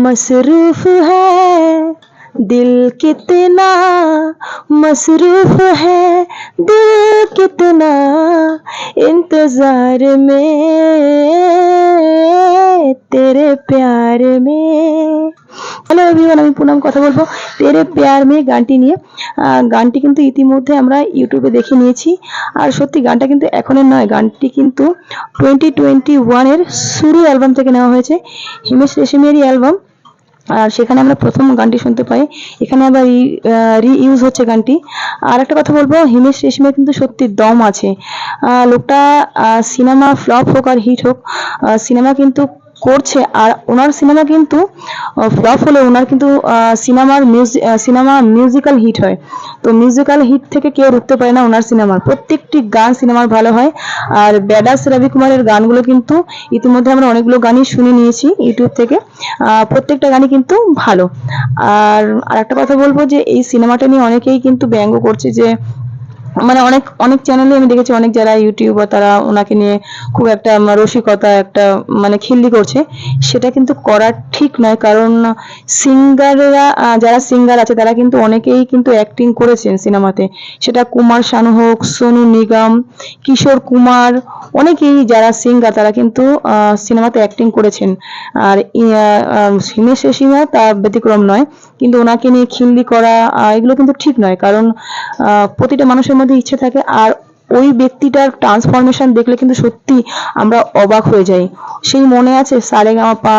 मसरूफ है दिल कितना, मसरूफ है दिल कितना, इंतजार में तेरे प्यार में। হ্যালো এভরিওয়ান, আমি পুনম কথা বলবো তেরে প্যার মে গানটি নিয়ে। গানটি কিন্তু ইতিমধ্যে আমরা ইউটিউবে দেখে নিয়েছি। আর সত্যি গানটা কিন্তু এখনের নয়, গানটি কিন্তু 2021 এর শুরু অ্যালবাম থেকে নেওয়া হয়েছে, হিমেশ রেশমিয়ারই অ্যালবাম। আর সেখানে আমরা প্রথম গানটি শুনতে পাই, এখানে আবার রিইউজ হচ্ছে গানটি। আর একটা কথা বলবো, হিমেশ রেশমিয়ার কিন্তু সত্যি দম আছে। লোকটা সিনেমা ফ্লপ হোক আর হিট হোক, সিনেমা কিন্তু করছে। আর ওনার সিনেমা কিন্তু ফ্লপ হলে ওনার কিন্তু সিনেমা মিউজিক্যাল হিট হয়। তো মিউজিক্যাল হিট থেকে কেউ রুখতে পারে না ওনার সিনেমার, প্রত্যেকটি গান সিনেমার ভালো হয়। আর ব্যাডাস রবি কুমারের গানগুলো কিন্তু ইতিমধ্যে আমরা অনেকগুলো গানই শুনে নিয়েছি ইউটিউব থেকে, প্রত্যেকটা গানই কিন্তু ভালো। আর একটা কথা বলবো যে এই সিনেমাটা নিয়ে অনেকেই কিন্তু ব্যঙ্গ করছে, যে মানে অনেক অনেক চ্যানেলে আমি দেখেছি, অনেক যারা ইউটিউবার তারা ওনাকে নিয়ে খুব একটা রসিকতা একটা মানে খিল্লি করছে। সেটা কিন্তু করা ঠিক নয়, কারণ সিঙ্গাররা যারা সিঙ্গার আছে তারা কিন্তু অনেকেই কিন্তু অ্যাক্টিং করেছেন সিনেমাতে, সেটা কুমার শানু হোক, সোনু নিগম, কিশোর কুমার, অনেকেই যারা সিঙ্গার তারা কিন্তু সিনেমাতে অ্যাক্টিং করেছেন। আর হিমেশ রেশমিয়া তার ব্যতিক্রম নয়, কিন্তু ওনাকে নিয়ে খিল্লি করা এগুলো কিন্তু ঠিক নয়, কারণ প্রতিটা মানুষের মধ্যে ইচ্ছে থাকে। আর ওই ব্যক্তিটার ট্রান্সফরমেশন দেখলে কিন্তু সত্যি আমরা অবাক হয়ে যাই। সেই মনে আছে সারেগামাপা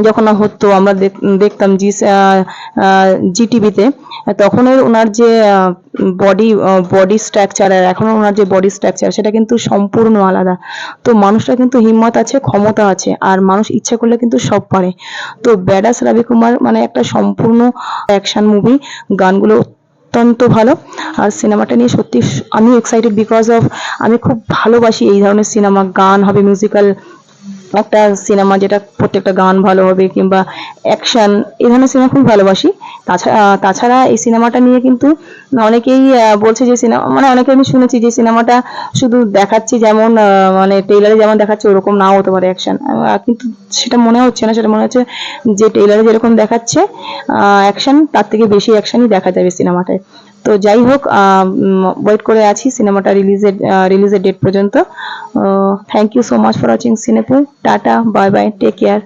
যখন হতো, আমরা দেখতাম জি টিভিতে, তখন ওনার যে বডি স্ট্রাকচার আর এখন ওনার যে বডি স্ট্রাকচার সেটা কিন্তু সম্পূর্ণ আলাদা। তো মানুষটা কিন্তু হিম্মত আছে, ক্ষমতা আছে, আর মানুষ ইচ্ছা করলে কিন্তু সব পারে। তো ব্যাডাস রবি কুমার মানে একটা সম্পূর্ণ অ্যাকশন মুভি, গানগুলো অত্যন্ত ভালো। আর সিনেমাটা নিয়ে সত্যি আমি এক্সাইটেড, বিকজ অফ আমি খুব ভালোবাসি এই ধরনের সিনেমা, গান হবে মিউজিক্যাল একটা সিনেমা, যেটা প্রত্যেকটা গান ভালো হবে কিংবা অ্যাকশন, এই ধরনের সিনেমা খুব ভালোবাসি। তাছাড়া এই সিনেমাটা নিয়ে কিন্তু অনেকেই বলছে যে সিনেমা মানে অনেকে আমি শুনেছি যে সিনেমাটা শুধু দেখাচ্ছে যেমন মানে ট্রেইলারে যেমন দেখাচ্ছে ওরকম নাও হতে পারে অ্যাকশন, কিন্তু সেটা মনে হচ্ছে না। সেটা মনে হচ্ছে যে ট্রেইলারে যেরকম দেখাচ্ছে অ্যাকশন, তার থেকে বেশি অ্যাকশনই দেখা যাবে সিনেমাটায়। তো যাই হোক, ওয়েট করে আছি সিনেমাটা রিলিজের ডেট পর্যন্ত। Thank you so much for watching সিনেপু। Tata, bye bye, take care.